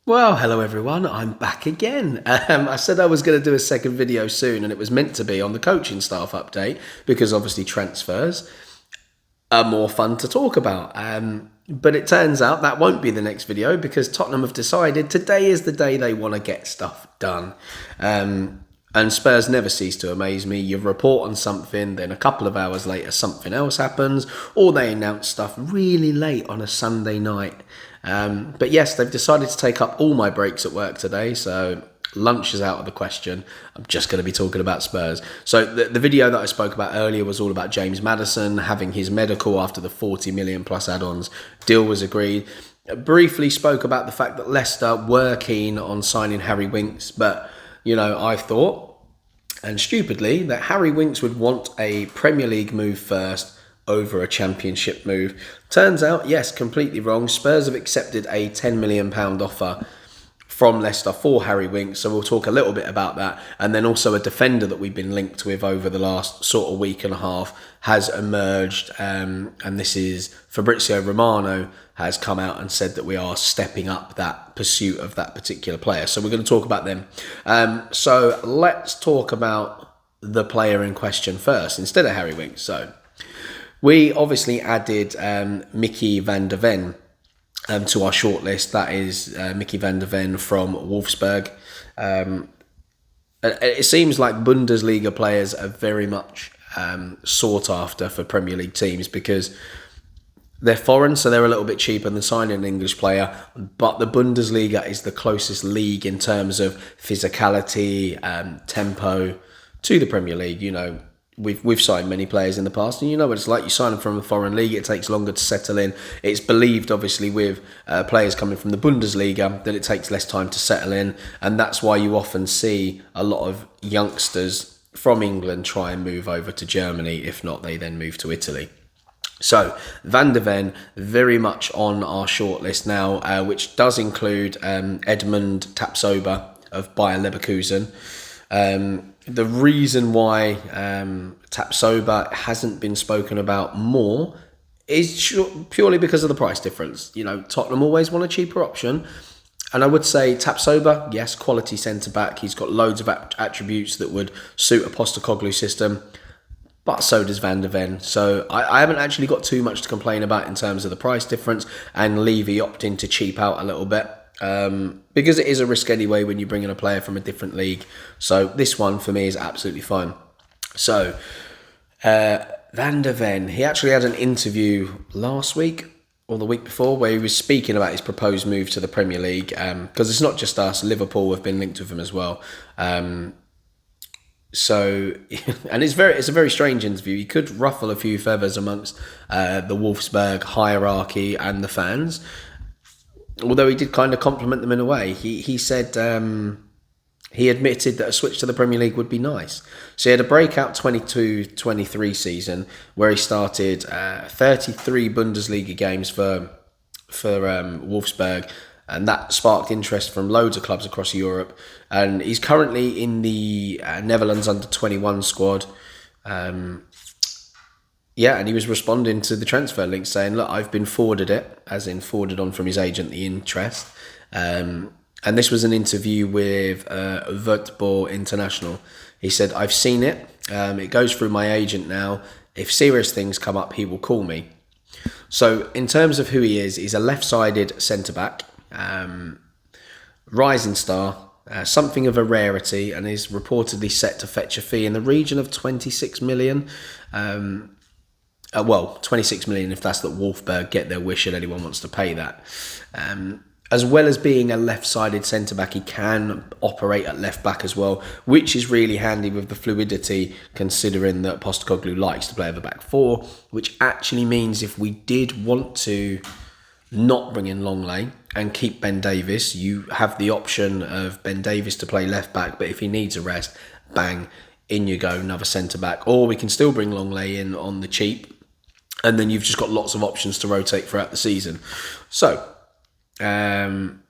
Well, hello everyone, I'm back again. I said I was going to do a second video soon, and it was meant to be on the coaching staff update because obviously transfers are more fun to talk about. But it turns out that won't be the next video because Tottenham have decided today is the day they want to get stuff done. And Spurs never cease to amaze me. You report on something, then a couple of hours later something else happens, or they announce stuff really late on a Sunday night. But yes, they've decided to take up all my breaks at work today, so lunch is out of the question. I'm just going to be talking about Spurs. So the video that I spoke about earlier was all about James Maddison having his medical after the 40 million plus add-ons deal was agreed. Briefly spoke about the fact that Leicester were keen on signing Harry Winks, but I thought, and stupidly, that Harry Winks would want a Premier League move first over a Championship move. Turns out, yes, completely wrong. Spurs have accepted a £10 million offer from Leicester for Harry Winks, so we'll talk a little bit about that. And then also a defender that we've been linked with over the last sort of week and a half has emerged, and this is Fabrizio Romano has come out and said that we are stepping up that pursuit of that particular player. So we're going to talk about them. So let's talk about the player in question first instead of Harry Winks. So we obviously added Micky van der Ven to our shortlist. That is Micky van der Ven from Wolfsburg. It seems like Bundesliga players are very much sought after for Premier League teams because they're foreign, so they're a little bit cheaper than signing an English player. But the Bundesliga is the closest league in terms of physicality, tempo to the Premier League. We've signed many players in the past, and you know what it's like. You sign them from a foreign league, it takes longer to settle in. It's believed, obviously, with players coming from the Bundesliga, that it takes less time to settle in, and that's why you often see a lot of youngsters from England try and move over to Germany. If not, they then move to Italy. So, Van der Ven, very much on our shortlist now, which does include Edmund Tapsoba of Bayer Leverkusen. The reason why Tapsoba hasn't been spoken about more is purely because of the price difference. Tottenham always want a cheaper option. And I would say Tapsoba, yes, quality centre-back. He's got loads of attributes that would suit a Postecoglou's system. But so does Van der Ven. So I haven't actually got too much to complain about in terms of the price difference. And Levy opting to cheap out a little bit. Because it is a risk anyway when you bring in a player from a different league. So this one for me is absolutely fine. So Van der Ven, he actually had an interview last week or the week before where he was speaking about his proposed move to the Premier League, because it's not just us. Liverpool have been linked with him as well. So, and it's a very strange interview. He could ruffle a few feathers amongst the Wolfsburg hierarchy and the fans. Although he did kind of compliment them in a way. He said he admitted that a switch to the Premier League would be nice. So he had a breakout 22-23 season where he started 33 Bundesliga games for Wolfsburg, and that sparked interest from loads of clubs across Europe. And he's currently in the Netherlands under-21 squad. And he was responding to the transfer link saying, look, I've been forwarded it, as in forwarded on from his agent, the interest. And this was an interview with Voetbal International. He said, I've seen it. It goes through my agent now. If serious things come up, he will call me. So in terms of who he is, he's a left-sided centre-back, rising star, something of a rarity, and is reportedly set to fetch a fee in the region of 26 million. 26 million if that's that Wolfsburg get their wish and anyone wants to pay that. As well as being a left-sided centre-back, he can operate at left-back as well, which is really handy with the fluidity, considering that Postecoglou likes to play over back four, which actually means if we did want to not bring in Longley and keep Ben Davies, you have the option of Ben Davies to play left-back, but if he needs a rest, bang, in you go, another centre-back. Or we can still bring Longley in on the cheap, and then you've just got lots of options to rotate throughout the season. So, when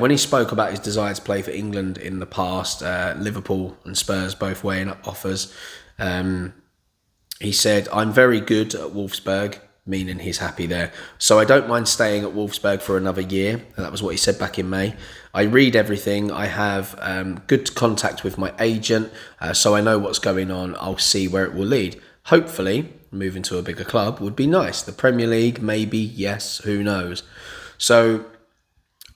he spoke about his desire to play for England in the past, Liverpool and Spurs both weighing up offers, he said, I'm very good at Wolfsburg, meaning he's happy there. So I don't mind staying at Wolfsburg for another year. And that was what he said back in May. I read everything. I have good contact with my agent, so I know what's going on. I'll see where it will lead. Hopefully, moving to a bigger club would be nice. The Premier League, maybe, yes, who knows. So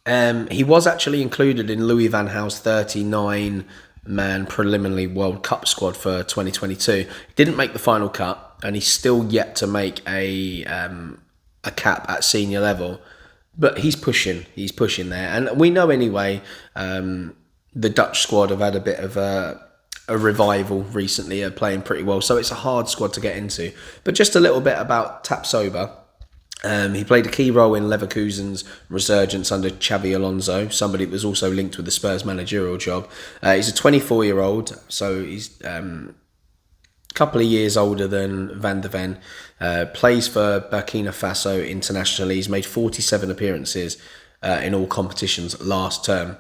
he was actually included in Louis van Gaal's 39-man preliminary World Cup squad for 2022. He didn't make the final cut, and he's still yet to make a cap at senior level. But he's pushing there. And we know anyway, the Dutch squad have had a bit of a revival recently, are playing pretty well. So it's a hard squad to get into. But just a little bit about Tapsoba. He played a key role in Leverkusen's resurgence under Xabi Alonso, somebody that was also linked with the Spurs managerial job. He's a 24-year-old, so he's a couple of years older than Van de Ven. Plays for Burkina Faso internationally. He's made 47 appearances in all competitions last term.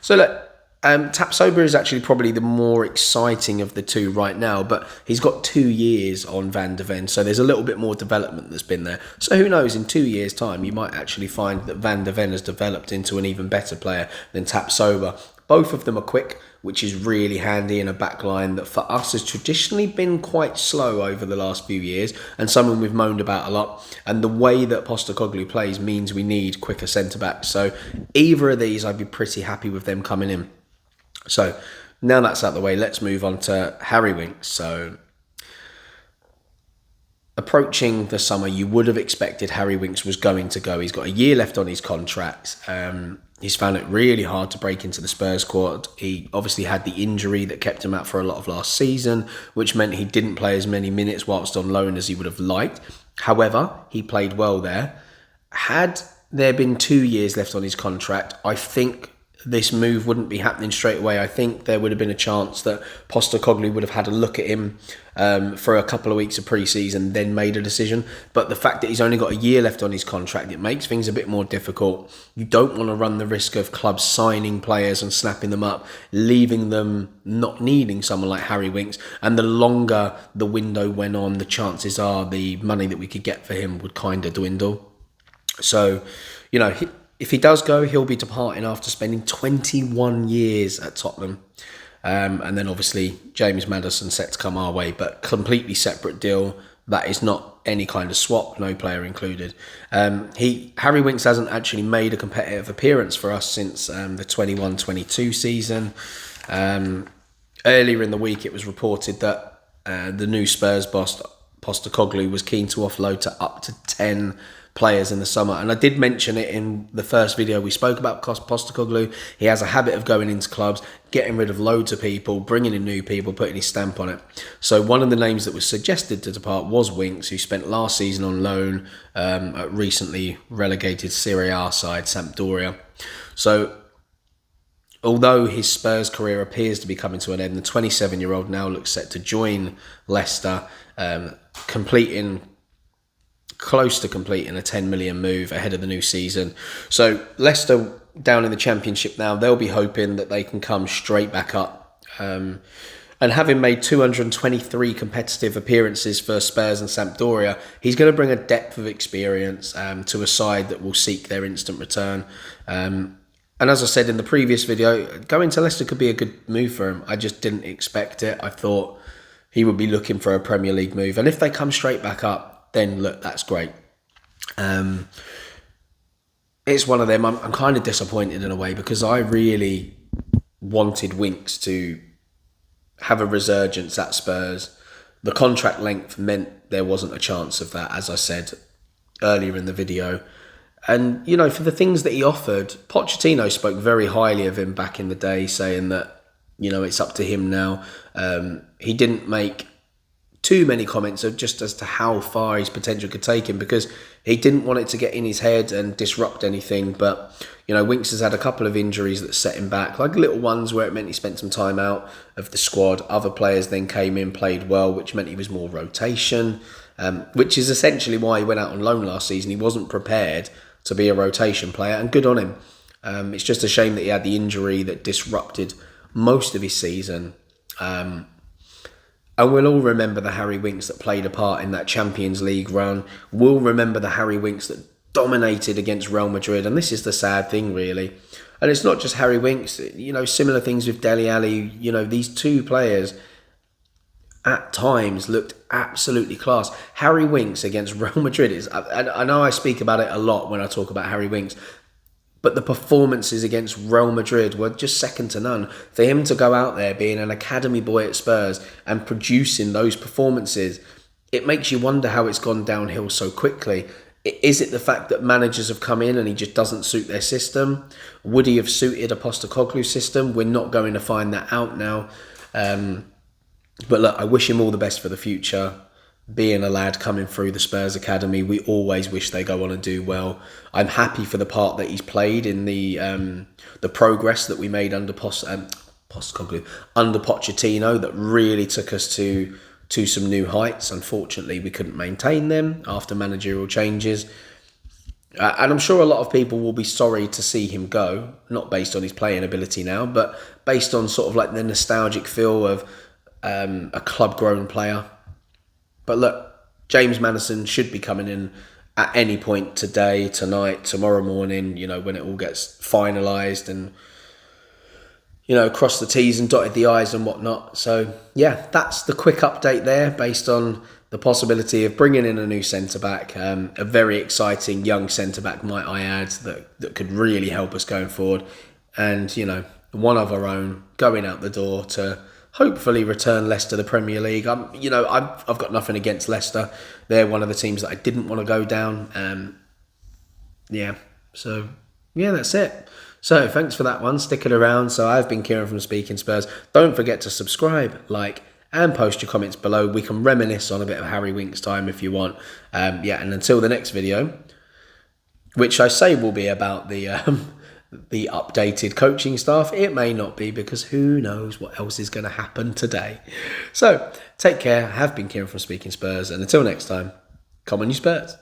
So look, Tapsoba is actually probably the more exciting of the two right now, but he's got 2 years on Van de Ven, so there's a little bit more development that's been there. So who knows, in 2 years' time, you might actually find that Van de Ven has developed into an even better player than Tapsoba. Both of them are quick, which is really handy in a back line that for us has traditionally been quite slow over the last few years, and someone we've moaned about a lot. And the way that Postecoglou plays means we need quicker centre-backs. So either of these, I'd be pretty happy with them coming in. So now that's out of the way, let's move on to Harry Winks. So approaching the summer, you would have expected Harry Winks was going to go. He's got a year left on his contract. He's found it really hard to break into the Spurs squad. He obviously had the injury that kept him out for a lot of last season, which meant he didn't play as many minutes whilst on loan as he would have liked. However, he played well there. Had there been 2 years left on his contract, I think this move wouldn't be happening straight away. I think there would have been a chance that Postecoglou would have had a look at him for a couple of weeks of pre-season, then made a decision. But the fact that he's only got a year left on his contract, it makes things a bit more difficult. You don't want to run the risk of clubs signing players and snapping them up, leaving them not needing someone like Harry Winks. And the longer the window went on, the chances are the money that we could get for him would kind of dwindle. So, you know, if he does go, he'll be departing after spending 21 years at Tottenham. And then obviously James Maddison set to come our way, but completely separate deal. That is not any kind of swap, no player included. Harry Winks hasn't actually made a competitive appearance for us since the 21-22 season. Earlier in the week, it was reported that the new Spurs boss, Postecoglou, was keen to offload to up to 10 players in the summer. And I did mention it in the first video we spoke about Postecoglou. He has a habit of going into clubs, getting rid of loads of people, bringing in new people, putting his stamp on it. So one of the names that was suggested to depart was Winks, who spent last season on loan at recently relegated Serie A side Sampdoria. So although his Spurs career appears to be coming to an end, the 27-year-old now looks set to join Leicester, close to completing a 10 million move ahead of the new season. So Leicester down in the Championship now, they'll be hoping that they can come straight back up. And having made 223 competitive appearances for Spurs and Sampdoria, he's going to bring a depth of experience to a side that will seek their instant return. And as I said in the previous video, going to Leicester could be a good move for him. I just didn't expect it. I thought he would be looking for a Premier League move. And if they come straight back up, then look, that's great. It's one of them. I'm kind of disappointed in a way because I really wanted Winks to have a resurgence at Spurs. The contract length meant there wasn't a chance of that, as I said earlier in the video. And, you know, for the things that he offered, Pochettino spoke very highly of him back in the day, saying that, you know, it's up to him now. He didn't make too many comments of just as to how far his potential could take him because he didn't want it to get in his head and disrupt anything. But, you know, Winks has had a couple of injuries that set him back, like little ones where it meant he spent some time out of the squad. Other players then came in, played well, which meant he was more rotation, which is essentially why he went out on loan last season. He wasn't prepared to be a rotation player, and good on him. It's just a shame that he had the injury that disrupted most of his season. And we'll all remember the Harry Winks that played a part in that Champions League run. We'll remember the Harry Winks that dominated against Real Madrid. And this is the sad thing, really. And it's not just Harry Winks. You know, similar things with Dele Alli. You know, these two players at times looked absolutely class. Harry Winks against Real Madrid is... I know I speak about it a lot when I talk about Harry Winks. But the performances against Real Madrid were just second to none. For him to go out there being an academy boy at Spurs and producing those performances, it makes you wonder how it's gone downhill so quickly. Is it the fact that managers have come in and he just doesn't suit their system? Would he have suited a Postecoglou's system? We're not going to find that out now. But look, I wish him all the best for the future. Being a lad coming through the Spurs Academy, we always wish they go on and do well. I'm happy for the part that he's played in the progress that we made under Postecoglou, under Pochettino, that really took us to some new heights. Unfortunately, we couldn't maintain them after managerial changes. And I'm sure a lot of people will be sorry to see him go, not based on his playing ability now, but based on sort of like the nostalgic feel of a club-grown player. But look, James Maddison should be coming in at any point today, tonight, tomorrow morning, you know, when it all gets finalised and, you know, crossed the T's and dotted the I's and whatnot. So, yeah, that's the quick update there based on the possibility of bringing in a new centre-back, a very exciting young centre-back, might I add, that could really help us going forward. And, you know, one of our own going out the door to hopefully return Leicester to the Premier League. I've got nothing against Leicester. They're one of the teams that I didn't want to go down. So that's it. So thanks for that one, sticking around. So I've been Kieran from Speaking Spurs. Don't forget to subscribe, like, and post your comments below. We can reminisce on a bit of Harry Winks time if you want. And until the next video, which I say will be about the updated coaching staff. It may not be, because who knows what else is going to happen today. So take care. I have been Kieran from Speaking Spurs, and until next time, come on you Spurs.